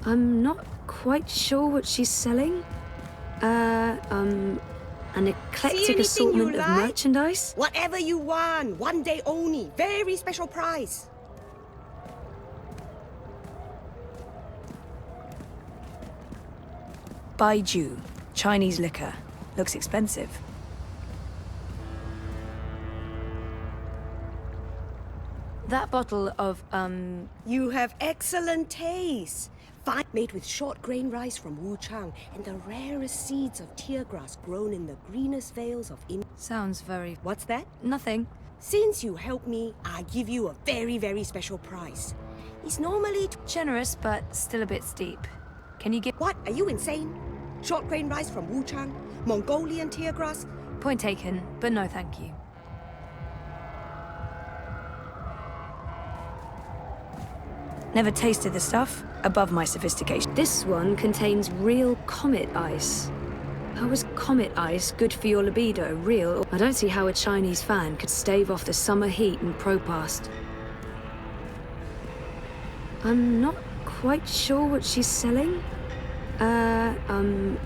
I'm not quite sure what she's selling. An eclectic assortment of merchandise. Whatever you want, one day only, very special price. Baiju, Chinese liquor. Looks expensive. That bottle of, You have excellent taste. Fine, made with short grain rice from Wuchang and the rarest seeds of tear grass grown in the greenest vales of India. sounds very... What's that? Nothing. Since you helped me, I give you a very, very special price. It's normally... Generous, but still a bit steep. Can you give... What? Are you insane? Short grain rice from Wuchang? Mongolian tear grass? Point taken, but no thank you. Never tasted the stuff. Above my sophistication. This one contains real comet ice. How is comet ice good for your libido? Real? I don't see how a Chinese fan could stave off the summer heat and propast. I'm not quite sure what she's selling. An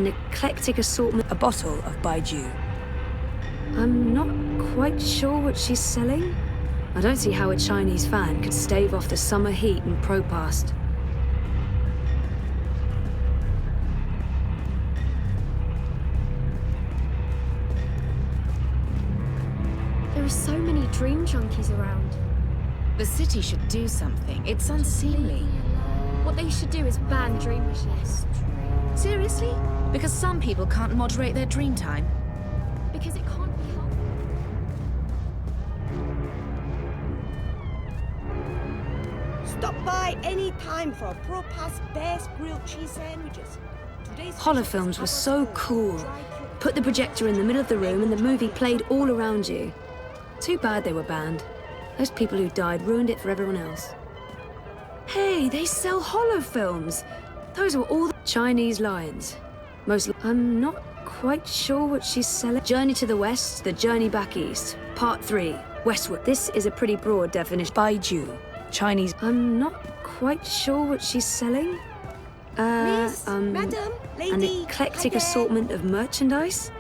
eclectic assortment. A bottle of Baiju. I'm not quite sure what she's selling. I don't see how a Chinese fan could stave off the summer heat and propast. There are so many dream junkies around. The city should do something. It's unseemly. What they should do is ban dream machines. Seriously? Because some people can't moderate their dream time. Because it can't be helped. Stop by any time for Propa's best grilled cheese sandwiches. Today's Holofilms were so cool. Put the projector in the middle of the room and the movie played all around you. Too bad they were banned. Those people who died ruined it for everyone else. Hey, they sell holofilms. Those were all the Chinese lions. I'm not quite sure what she's selling. Journey to the West, the Journey Back East. Part 3, Westward. This is a pretty broad definition. Baiju, Chinese. I'm not quite sure what she's selling. Miss, madam, An lady, eclectic hi there. assortment of merchandise.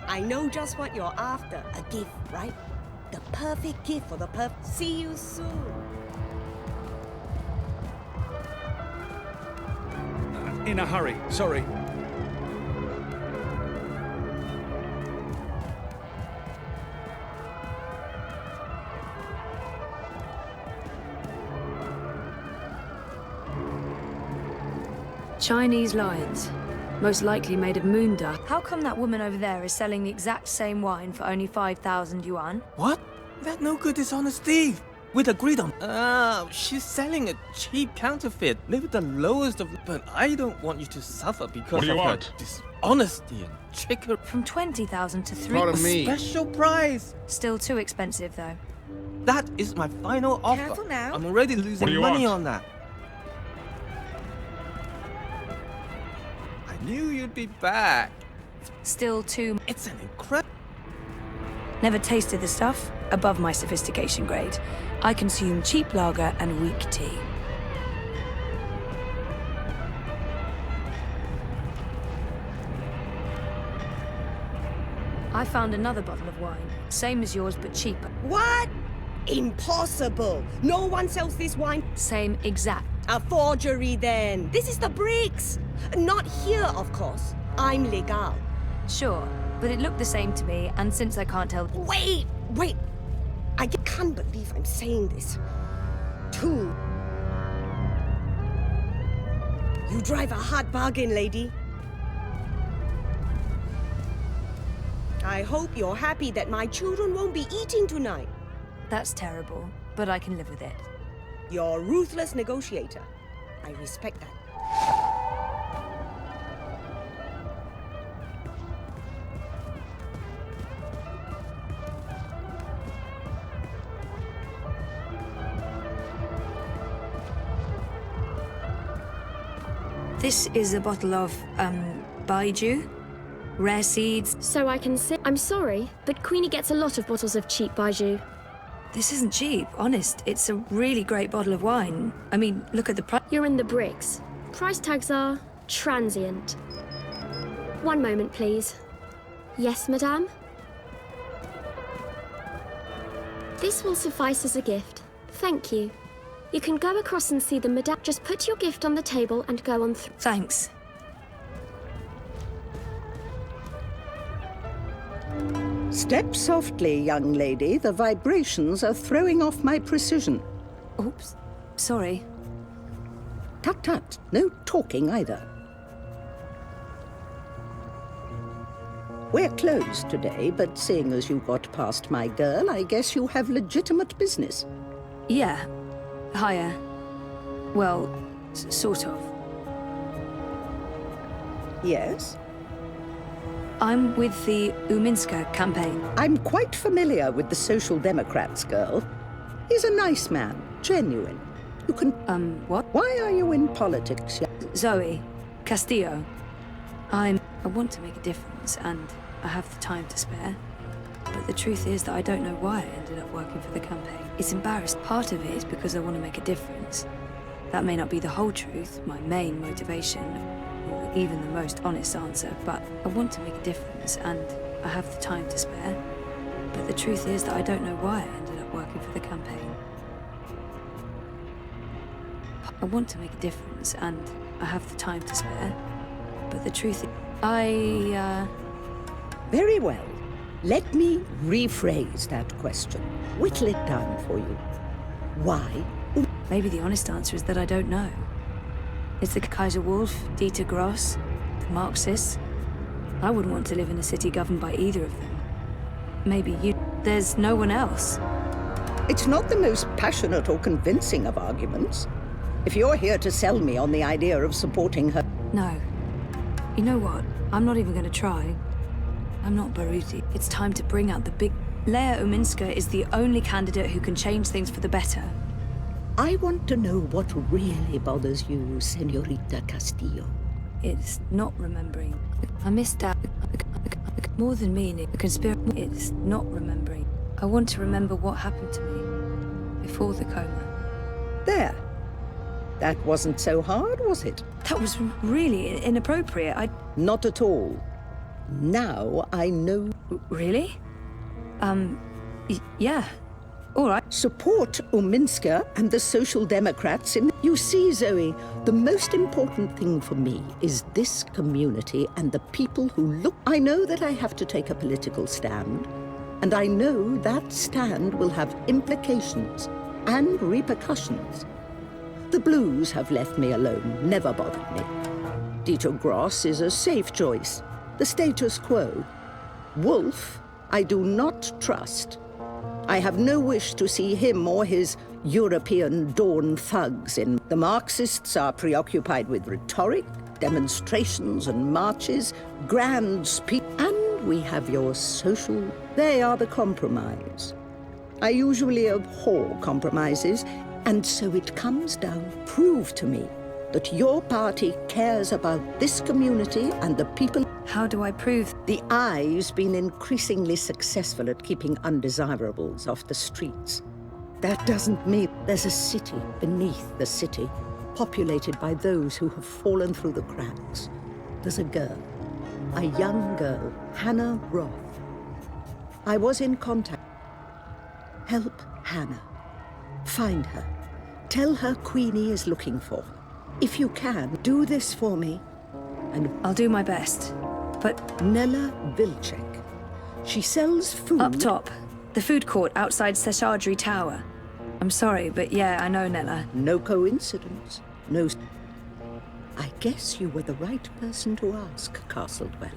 I know just what you're after. A gift, right? The perfect gift for the See you soon. In a hurry, sorry. Chinese lions. Most likely made of moon dust. How come that woman over there is selling the exact same wine for only 5,000 yuan? What? That no good dishonest thief. We'd agreed on. She's selling a cheap counterfeit, maybe the lowest of. But I don't want you to suffer because What do you of want? her dishonesty and trickery. From 20,000 to 3. Pardon me. Special price. Still too expensive, though. That is my final offer. Careful now. I'm already What losing do you money want? on that. I knew you'd be back. Still too... It's an incredible. Never tasted the stuff. Above my sophistication grade. I consume cheap lager and weak tea. I found another bottle of wine. Same as yours, but cheaper. What? Impossible. No one sells this wine. Same exact. A forgery then. This is the bricks. Not here, of course. I'm legal. Sure, but it looked the same to me, and since I can't tell... Wait. I can't believe I'm saying this. Two. You drive a hard bargain, lady. I hope you're happy that my children won't be eating tonight. That's terrible, but I can live with it. You're a ruthless negotiator. I respect that. This is a bottle of, Baiju. Rare seeds. So I can say, I'm sorry, but Queenie gets a lot of bottles of cheap Baiju. This isn't cheap, honest. It's a really great bottle of wine. I mean, look at the price. You're in the bricks. Price tags are transient. One moment, please. Yes, madame? This will suffice as a gift. Thank you. You can go across and see the madame. Just put your gift on the table and go on through. Thanks. Step softly, young lady. The vibrations are throwing off my precision. Oops. Sorry. Tut tut. No talking either. We're closed today, but seeing as you got past my girl, I guess you have legitimate business. Yeah. Hiya. Well, sort of. Yes? I'm with the Uminska campaign. I'm quite familiar with the Social Democrats, girl. He's a nice man, genuine. You can... What? Why are you in politics? Zoe. Castillo. I want to make a difference, and I have the time to spare. But the truth is that I don't know why I ended up working for the campaign. It's embarrassing. Part of it is because I want to make a difference. That may not be the whole truth, my main motivation, or even the most honest answer, but I want to make a difference, and I have the time to spare. But the truth is that I don't know why I ended up working for the campaign. I want to make a difference, and I have the time to spare. But the truth is, Very well. Let me rephrase that question. Whittle it down for you. Why? Maybe the honest answer is that I don't know. It's the Kaiser Wolf, Dieter Gross, the Marxists. I wouldn't want to live in a city governed by either of them. Maybe you... There's no one else. It's not the most passionate or convincing of arguments. If you're here to sell me on the idea of supporting her... No. You know what? I'm not even going to try. I'm not Baruti. It's time to bring out the big... Leia Uminska is the only candidate who can change things for the better. I want to know what really bothers you, Señorita Castillo. It's not remembering. I missed out. More than meaning, the conspiracy. It's not remembering. I want to remember what happened to me before the coma. There. That wasn't so hard, was it? That was really inappropriate. Not at all. Now I know... Really? Yeah. All right. Support Uminska and the Social Democrats in... You see, Zoe, the most important thing for me is this community and the people who look... I know that I have to take a political stand, and I know that stand will have implications and repercussions. The Blues have left me alone, never bothered me. Dieter Gross is a safe choice, the status quo. Wolf, I do not trust. I have no wish to see him or his European dawn thugs in. The Marxists are preoccupied with rhetoric, demonstrations and marches, grand speech. And we have your social... They are the compromise. I usually abhor compromises, and so it comes down. Prove to me that your party cares about this community and the people. How do I prove? The Eye's been increasingly successful at keeping undesirables off the streets. That doesn't mean there's a city beneath the city, populated by those who have fallen through the cracks. There's a girl, a young girl, Hannah Roth. I was in contact. Help Hannah. Find her. Tell her Queenie is looking for her. If you can, do this for me. And I'll do my best. But... Nella Vilcek. She sells food... Up top. The food court outside Seshadri Tower. I'm sorry, but yeah, I know Nella. No coincidence. No... I guess you were the right person to ask, Castledwell.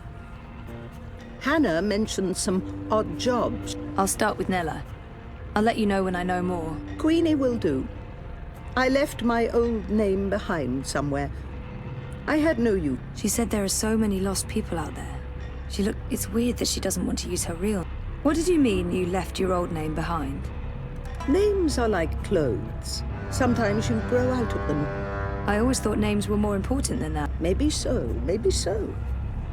Hannah mentioned some odd jobs. I'll start with Nella. I'll let you know when I know more. Queenie will do. I left my old name behind somewhere. I had no use. She said there are so many lost people out there. It's weird that she doesn't want to use her real... What did you mean you left your old name behind? Names are like clothes. Sometimes you grow out of them. I always thought names were more important than that. Maybe so, maybe so.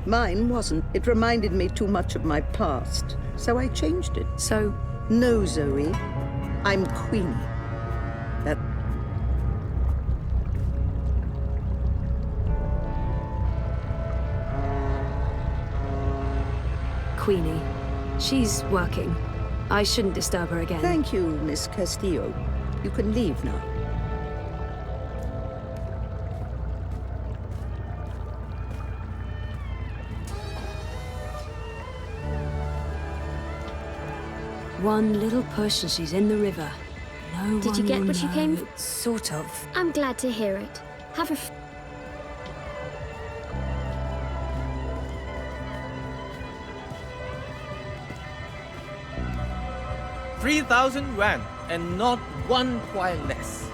Mine wasn't. It reminded me too much of my past, so I changed it. So... No, Zoe. I'm Queenie. That... Queenie. She's working. I shouldn't disturb her again. Thank you, Miss Castillo. You can leave now. One little push and she's in the river. No Did you one get will what you know. came for? Sort of. I'm glad to hear it. Have a 3,000 rand, and not one quite less.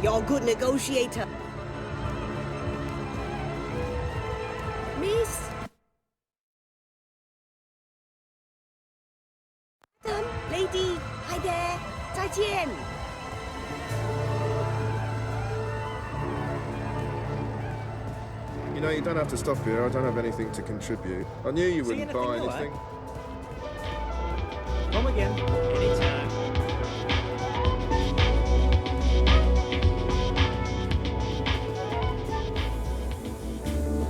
You're a good negotiator. Miss? Madam, lady, hi there. 再见. You know, you don't have to stop here. I don't have anything to contribute. I knew you wouldn't buy anything. Come again, anytime.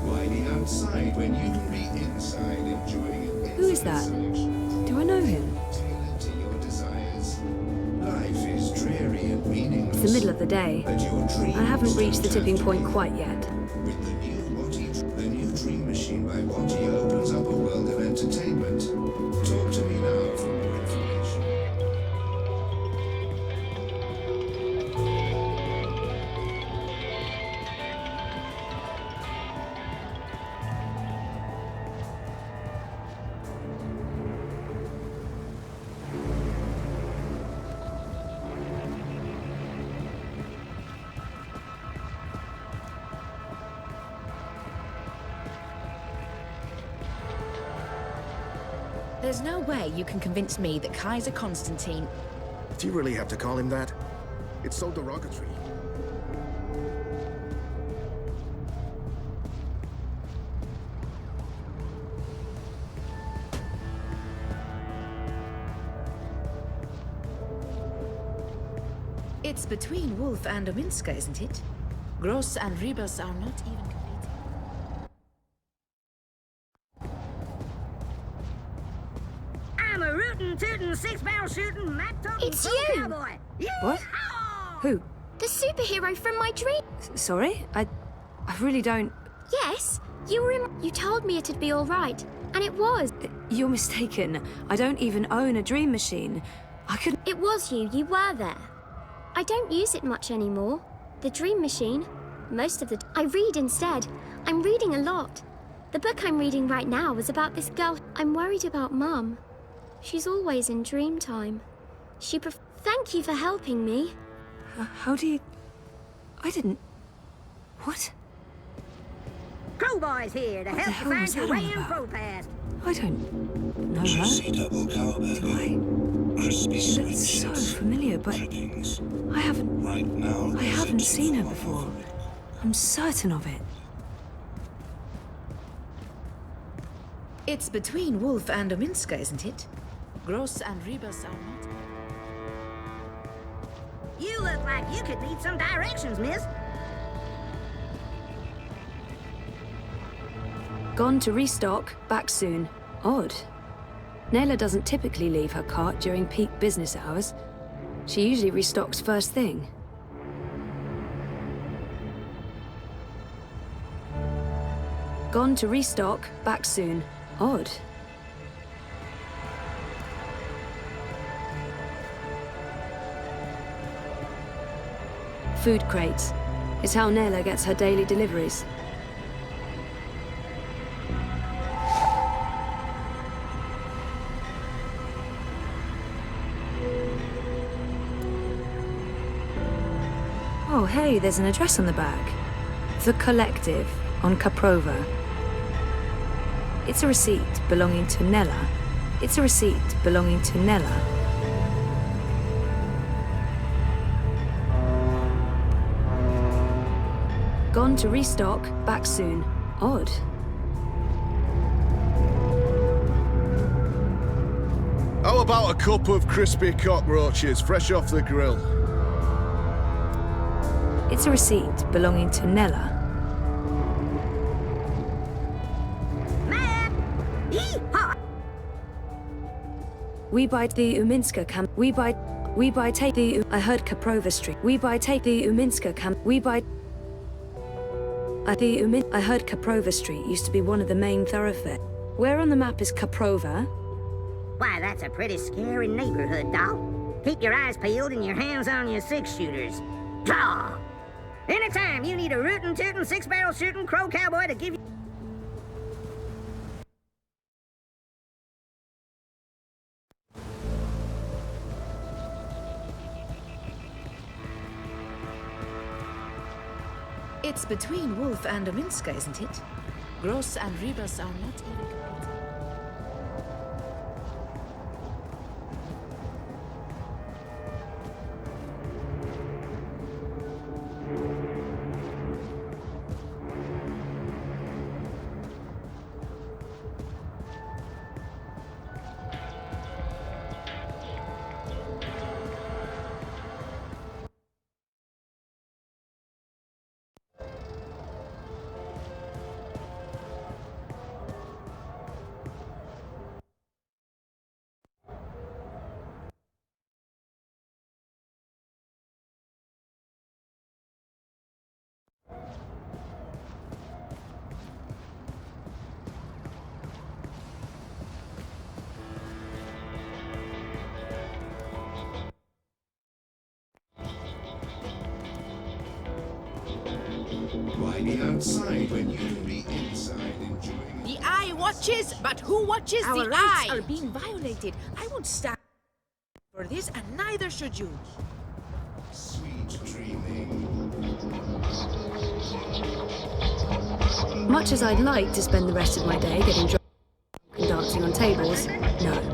Why be outside when you can be inside enjoying it? Who is that? Do I know him? Tailored to your desires. Life is dreary and meaningless. It's the middle of the day. But your dreams I haven't reached the don't have tipping to point be. quite yet. With the new Dream Machine by Watty opens up a world of entertainment. Talk to me now for more information. There's no way you can convince me that Kaiser Constantine... Do you really have to call him that? It's so derogatory. It's between Wolf and Ominska, isn't it? Gross and Rebus are not even completed. I'm a rootin', tootin', six-barrel shooting, map-talking It's pro you! cowboy. What? Who? The superhero from my dream. Sorry? I really don't... Yes, you were in. You told me it'd be all right, and it was. You're mistaken. I don't even own a dream machine. I could... It was you. You were there. I don't use it much anymore. The dream machine. Most of the. I read instead. I'm reading a lot. The book I'm reading right now is about this girl. I'm worried about Mum. She's always in dream time. Thank you for helping me. How do you... I didn't... What? Crowboy's here to What the help hell you was find your that way all in about? ProPass. I don't know her. Juicy double cow burger. Do I? Crispy She sweet looks so chips. familiar, but Drippings. I haven't... Right now, I haven't seen her before. I'm certain of it. It's between Wolf and Ominska, isn't it? Gross and Rebus are not... You look like you could need some directions, miss. Gone to restock, back soon. Odd. Nayla doesn't typically leave her cart during peak business hours. She usually restocks first thing. Gone to restock, back soon. Odd. Food crates. It's how Nayla gets her daily deliveries. Oh, hey, there's an address on the back. The Collective on Caprova. It's a receipt belonging to Nella. It's a receipt belonging to Nella. Gone to restock, back soon. Odd. about a cup of crispy cockroaches, fresh off the grill? It's a receipt belonging to Nella. Ma'am! Hee-haw! We buy the Uminska camp. We buy take the. I heard Kaprova Street. We buy take the Uminska camp. We buy. I heard Kaprova Street used to be one of the main thoroughfares. Where on the map is Kaprova? Why, that's a pretty scary neighborhood, doll. Keep your eyes peeled and your hands on your six-shooters. Draw! Anytime you need a rootin'-tootin', six-barrel shooting crow cowboy to give you... It's between Wolf and Ominska, isn't it? Gross and Ribas are not even completed. Why be outside when you can be inside enjoying it? The eye watches, but who watches Our the rights eye? are being violated. I won't stand for this, and neither should you. Sweet dreaming. Much as I'd like to spend the rest of my day getting drunk and dancing on tables, no.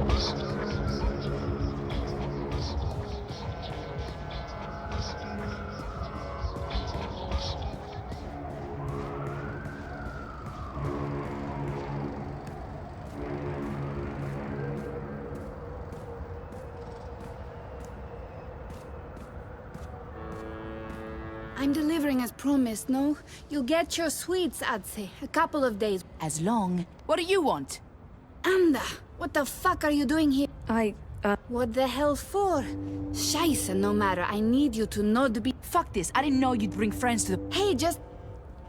I'm delivering as promised, no? You'll get your sweets, I'd say. A couple of days. As long. What do you want? Anda! What the fuck are you doing here? What the hell for? Scheisse, no matter. I need you to not be... Fuck this. I didn't know you'd bring friends to the... Hey, just...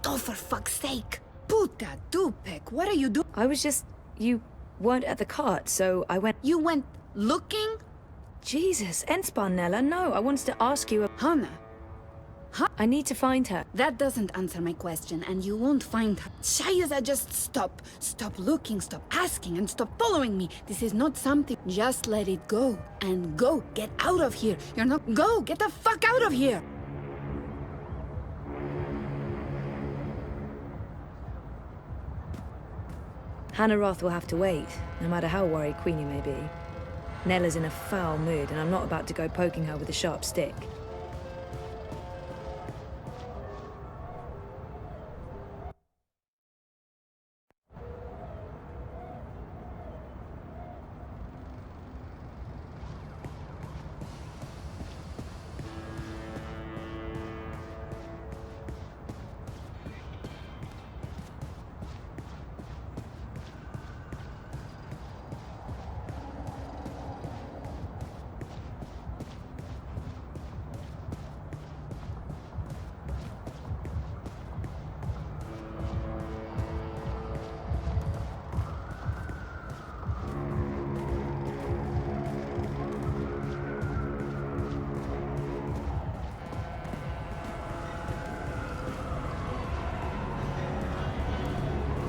Oh, for fuck's sake. Puta dupek, what are you doing? I was just... You weren't at the cart, so I went... You went looking? Jesus, Nella, no, I wanted to ask you... Hannah. Huh? I need to find her. That doesn't answer my question, and you won't find her. Scheisse, just stop. Stop looking, stop asking, and stop following me. This is not something... Just let it go. And go. Get out of here. You're not... Go! Get the fuck out of here! Hannah Roth will have to wait, no matter how worried Queenie may be. Nella's in a foul mood, and I'm not about to go poking her with a sharp stick.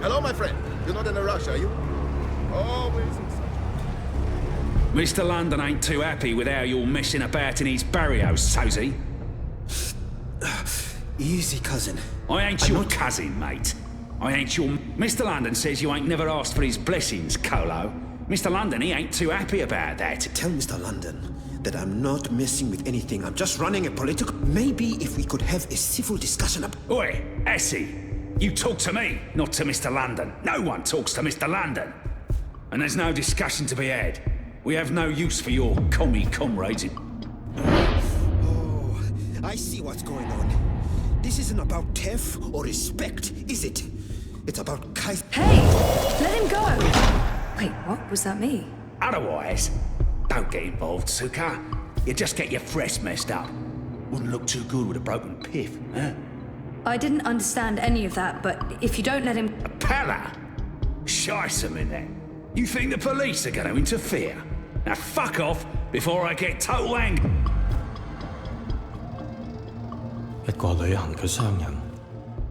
Hello, my friend. You're not in a rush, are you? Always in such... Mr. London ain't too happy with how you're messing about in his barrios, so's he? Easy, cousin. I ain't your cousin, mate. I ain't your... Mr. London says you ain't never asked for his blessings, Colo. Mr. London, he ain't too happy about that. Tell Mr. London that I'm not messing with anything. I'm just running a political... Maybe if we could have a civil discussion about... Oi, Essie. You talk to me, not to Mr. London. No one talks to Mr. London. And there's no discussion to be had. We have no use for your commie comrades. Oh, I see what's going on. This isn't about theft or respect, is it? It's about Kai. Hey! Let him go! Wait, what? Was that me? Otherwise, don't get involved, Suka. You just get your fresh messed up. Wouldn't look too good with a broken piff, huh? I didn't understand any of that, but if you don't let him... Pella! Shice him in there. You think the police are going to interfere? Now fuck off before I get total angry. 一個旅行嘅商人，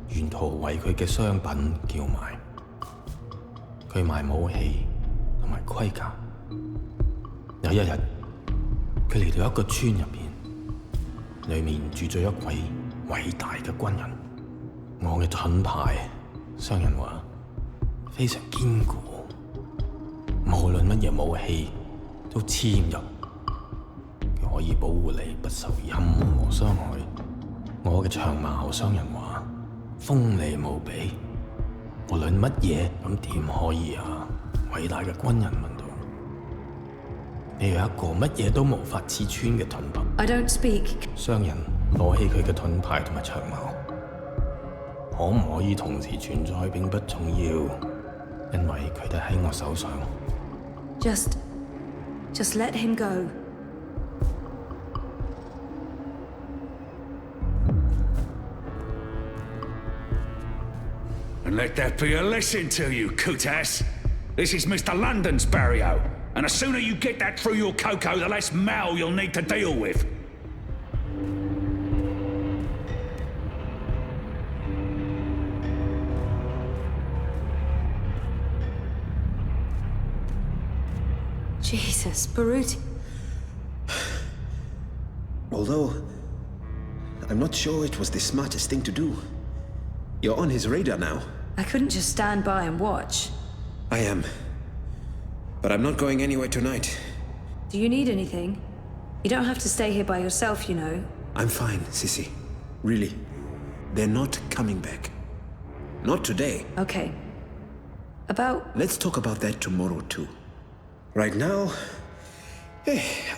沿途為佢嘅商品叫賣。佢賣武器同埋盔甲。有一日，佢嚟到一個村入邊，裏面住咗一位偉大嘅軍人。我嘅盾牌，商人話非常堅固，無論乜嘢武器都黐唔入，佢可以保護你不受任何傷害。我嘅長矛，商人話鋒利無比，無論乜嘢咁點可以啊？偉大嘅軍人問道：你有一個乜嘢都無法刺穿嘅盾牌。I don't speak。商人攞起佢嘅盾牌同埋長矛，可唔可以同時存在並不重要，因為佢哋喺我手上。Just let him go. And let that be a lesson to you, Kutas. This is Mr. London's barrio, and the sooner you get that through your cocoa, the less mal you'll need to deal with. Jesus, Baruti. Although, I'm not sure it was the smartest thing to do. You're on his radar now. I couldn't just stand by and watch. I am. But I'm not going anywhere tonight. Do you need anything? You don't have to stay here by yourself, you know. I'm fine, Sissy. Really. They're not coming back. Not today. Okay. About... Let's talk about that tomorrow, too. Right now,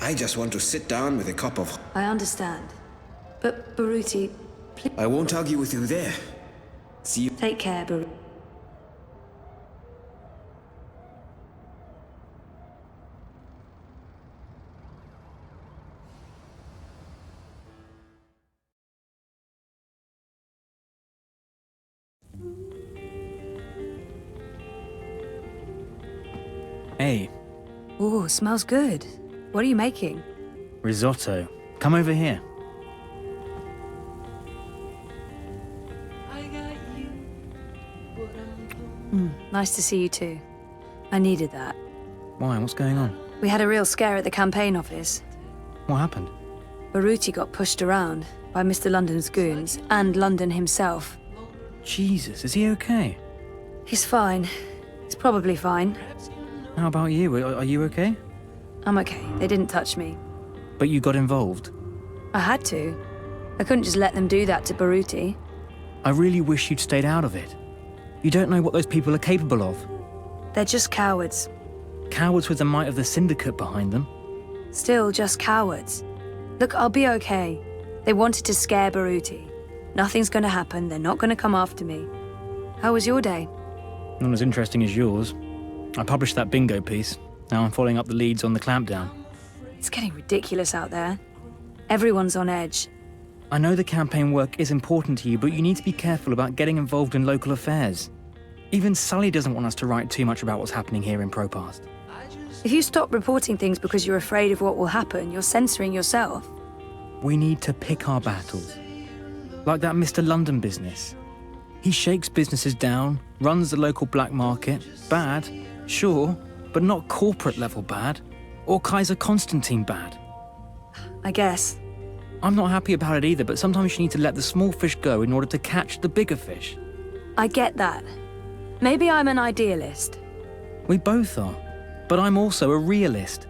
I just want to sit down with a cup of... I understand. But, Baruti, please... I won't argue with you there. See you... Take care, Baruti. Hey. Ooh, smells good. What are you making? Risotto. Come over here. Nice to see you too. I needed that. Why? What's going on? We had a real scare at the campaign office. What happened? Baruti got pushed around by Mr. London's goons and London himself. Jesus, is he okay? He's fine. He's probably fine. How about you? Are you okay? I'm okay. They didn't touch me. But you got involved? I had to. I couldn't just let them do that to Baruti. I really wish you'd stayed out of it. You don't know what those people are capable of. They're just cowards. Cowards with the might of the Syndicate behind them. Still just cowards. Look, I'll be okay. They wanted to scare Baruti. Nothing's gonna happen. They're not gonna come after me. How was your day? Not as interesting as yours. I published that bingo piece. Now I'm following up the leads on the clampdown. It's getting ridiculous out there. Everyone's on edge. I know the campaign work is important to you, but you need to be careful about getting involved in local affairs. Even Sully doesn't want us to write too much about what's happening here in Propast. If you stop reporting things because you're afraid of what will happen, you're censoring yourself. We need to pick our battles. Like that Mr. London business. He shakes businesses down, runs the local black market. Bad, sure, but not corporate level bad. Or Kaiser Constantine bad. I guess. I'm not happy about it either, but sometimes you need to let the small fish go in order to catch the bigger fish. I get that. Maybe I'm an idealist. We both are. But I'm also a realist.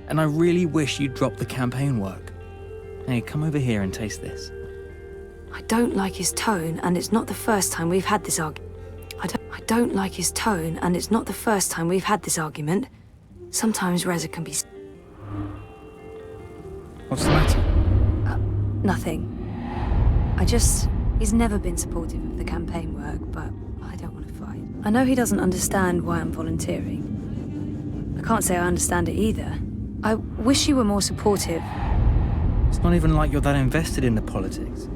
And I really wish you'd drop the campaign work. Hey, come over here and taste this. I don't like his tone, and it's not the first time we've had this argument. I don't like his tone, and it's not the first time we've had this argument. Sometimes Reza can be... What's the matter? Nothing. He's never been supportive of the campaign work, but I don't want to fight. I know he doesn't understand why I'm volunteering. I can't say I understand it either. I wish you were more supportive. It's not even like you're that invested in the politics.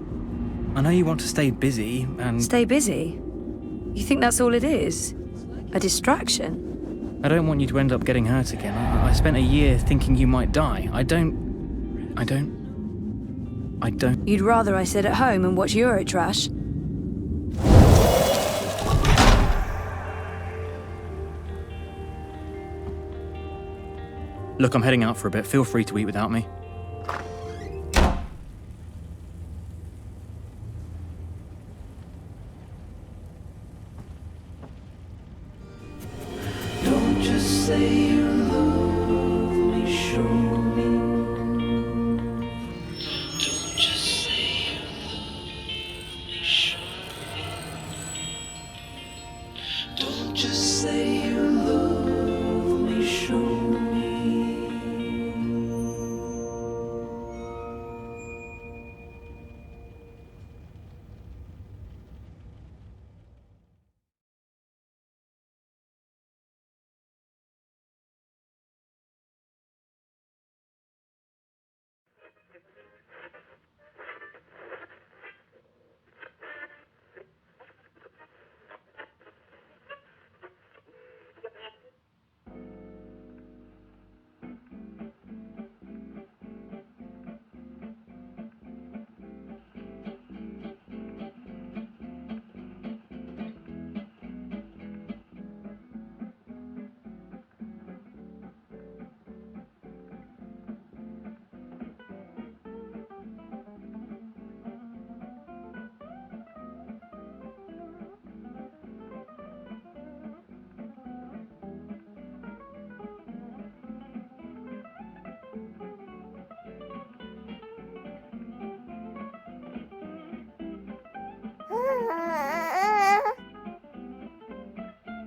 I know you want to stay busy and... Stay busy? You think that's all it is? A distraction? I don't want you to end up getting hurt again. I spent a year thinking you might die. I don't... You'd rather I sit at home and watch Eurotrash? Look, I'm heading out for a bit. Feel free to eat without me. Don't just say you love me, show me. Don't just say you love me, show me. Don't just say you love me, show me.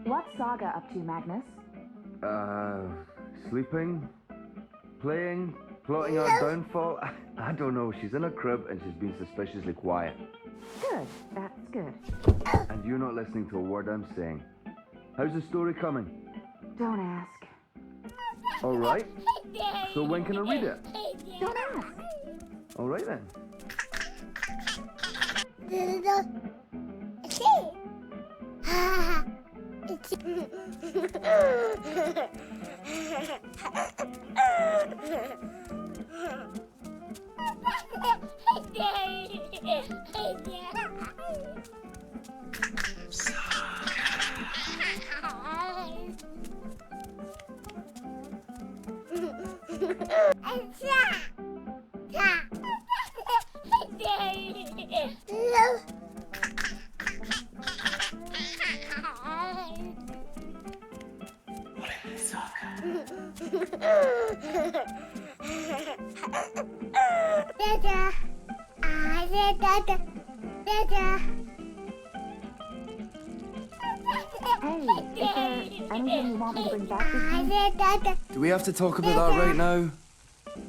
What's Saga up to, Magnus? Sleeping, playing, plotting our downfall. I don't know. She's in a crib and she's been suspiciously quiet. Good, that's good. And you're not listening to a word I'm saying. How's the story coming? Don't ask. All right. So when can I read it? Don't ask. All right then. Anything you want me to bring back with me? Do we have to talk about that right now?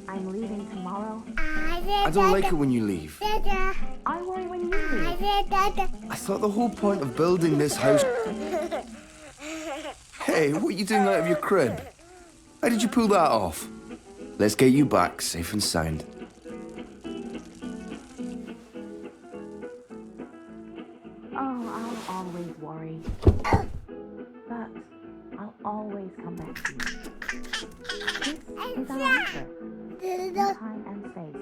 I'm leaving tomorrow. I don't like it when you leave. I worry when you leave. I thought the whole point of building this house... Hey, what are you doing out of your crib? How did you pull that off? Let's get you back, safe and sound. Oh, I'll always worry. But I'll always come back to you. This is our answer. In time and space.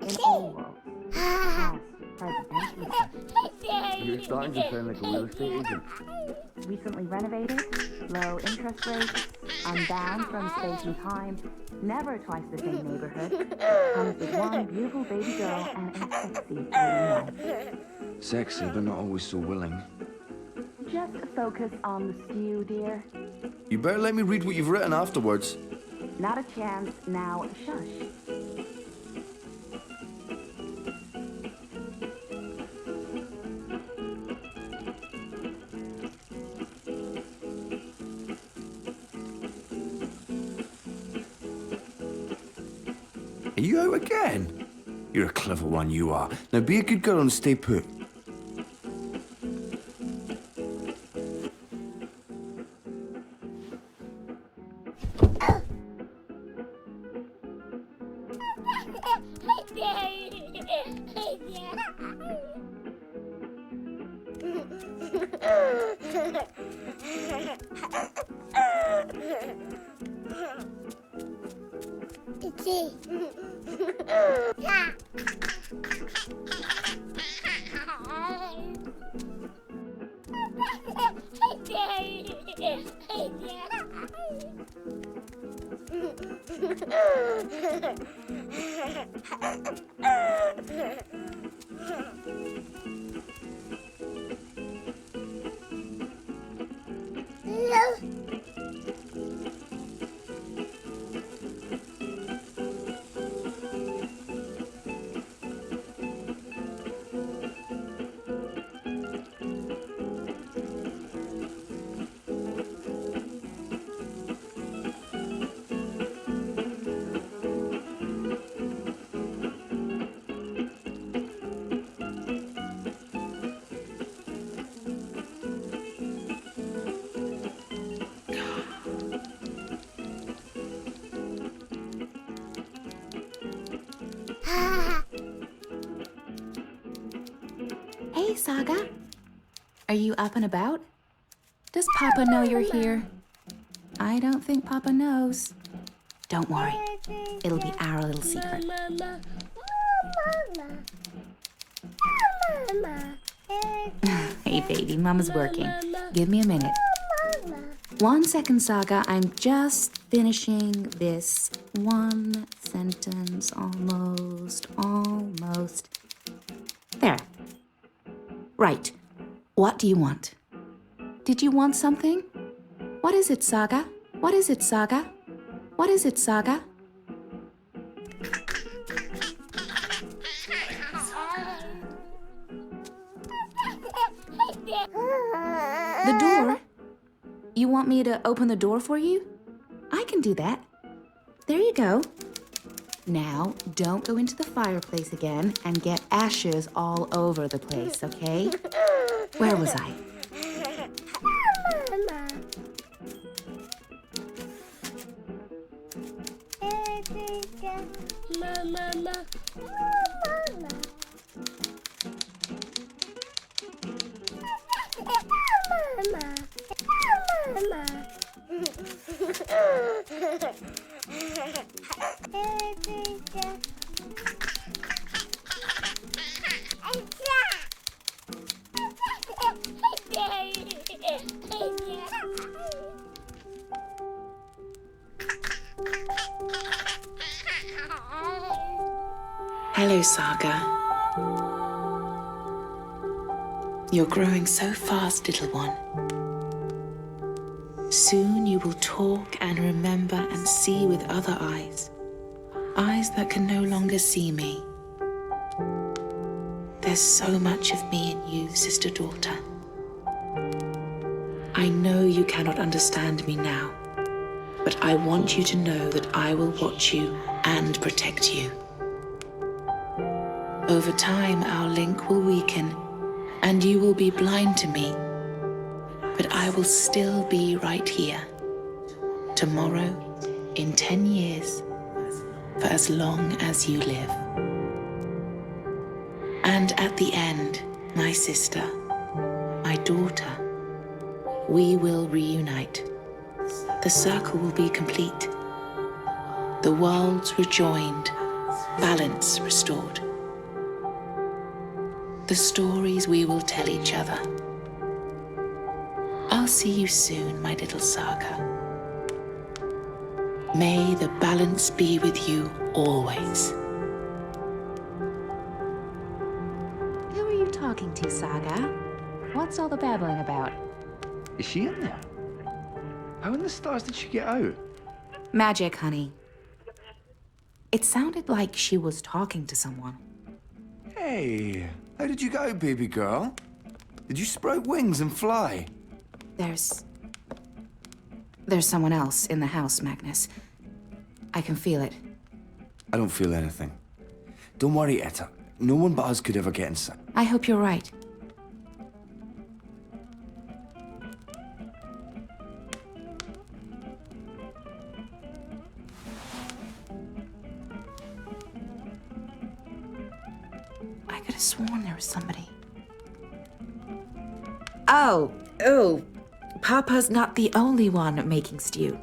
In all worlds. Past, present, and future. You're starting to sound like a real estate agent. Recently renovated, low interest rates, unbound from space and time, never twice the same neighborhood, comes with one beautiful baby girl and a sexy green life. Sexy, but not always so willing. Just focus on the stew, dear. You better let me read what you've written afterwards. Not a chance. Now, shush. Are you out again? You're a clever one, you are. Now be a good girl and stay put. Hey, Saga. Are you up and about? Does Papa know you're here? I don't think Papa knows. Don't worry. It'll be our little secret. Hey, baby. Mama's working. Give me a minute. 1 second, Saga. I'm just finishing this one sentence. Almost. There. Right. What do you want? Did you want something? What is it, Saga? What is it, Saga? What is it, Saga? The door? You want me to open the door for you? I can do that. There you go. Now, don't go into the fireplace again and get ashes all over the place, okay? Where was I? Hello, Saga. You're growing so fast, little one. Soon you will talk and remember and see with other eyes. Eyes that can no longer see me. There's so much of me in you, sister-daughter. I know you cannot understand me now, but I want you to know that I will watch you and protect you. Over time, our link will weaken, and you will be blind to me. But I will still be right here. Tomorrow, in 10 years, for as long as you live. And at the end, my sister, my daughter, we will reunite. The circle will be complete. The worlds rejoined, balance restored. The stories we will tell each other. I'll see you soon, my little Saga. May the balance be with you always. Who are you talking to, Saga? What's all the babbling about? Is she in there? How in the stars did she get out? Magic, honey. It sounded like she was talking to someone. Hey, how did you go, baby girl? Did you sprout wings and fly? There's someone else in the house, Magnus. I can feel it. I don't feel anything. Don't worry, Etta. No one but us could ever get inside. I hope you're right. I could have sworn there was somebody. Oh, Papa's not the only one making stew.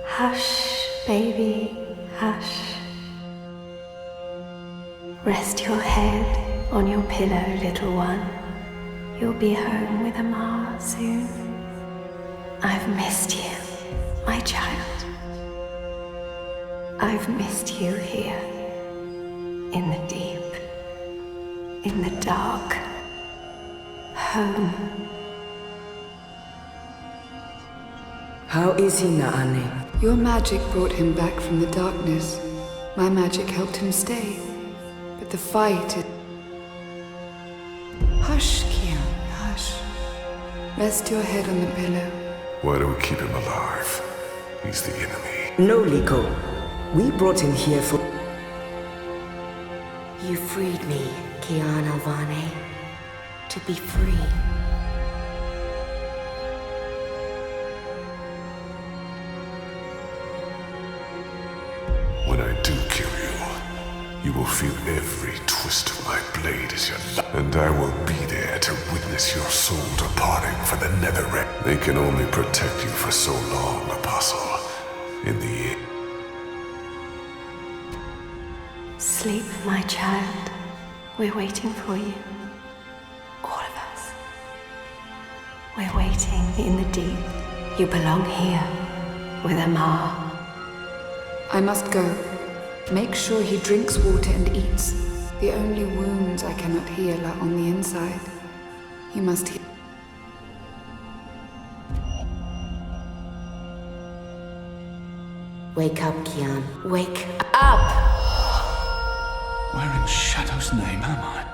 Hush, baby, hush. Rest your head on your pillow, little one. You'll be home with Amar soon. I've missed you, my child. I've missed you here, in the deep, in the dark, home. How is he, Naane? Your magic brought him back from the darkness. My magic helped him stay. But the fight is... Hush, Kian, hush. Rest your head on the pillow. Why do we keep him alive? He's the enemy. No, Liko. We brought him here for... You freed me, Kian Alvane, to be free. When I do kill you, you will feel every twist of my blade as your life. And I will be there to witness your soul departing for the netherrealm. They can only protect you for so long, Apostle. In the end. Sleep, my child. We're waiting for you. All of us. We're waiting in the deep. You belong here, with Amar. I must go. Make sure he drinks water and eats. The only wounds I cannot heal are on the inside. You must heal. Wake up, Kian. Wake up! Where in Shadow's name am I?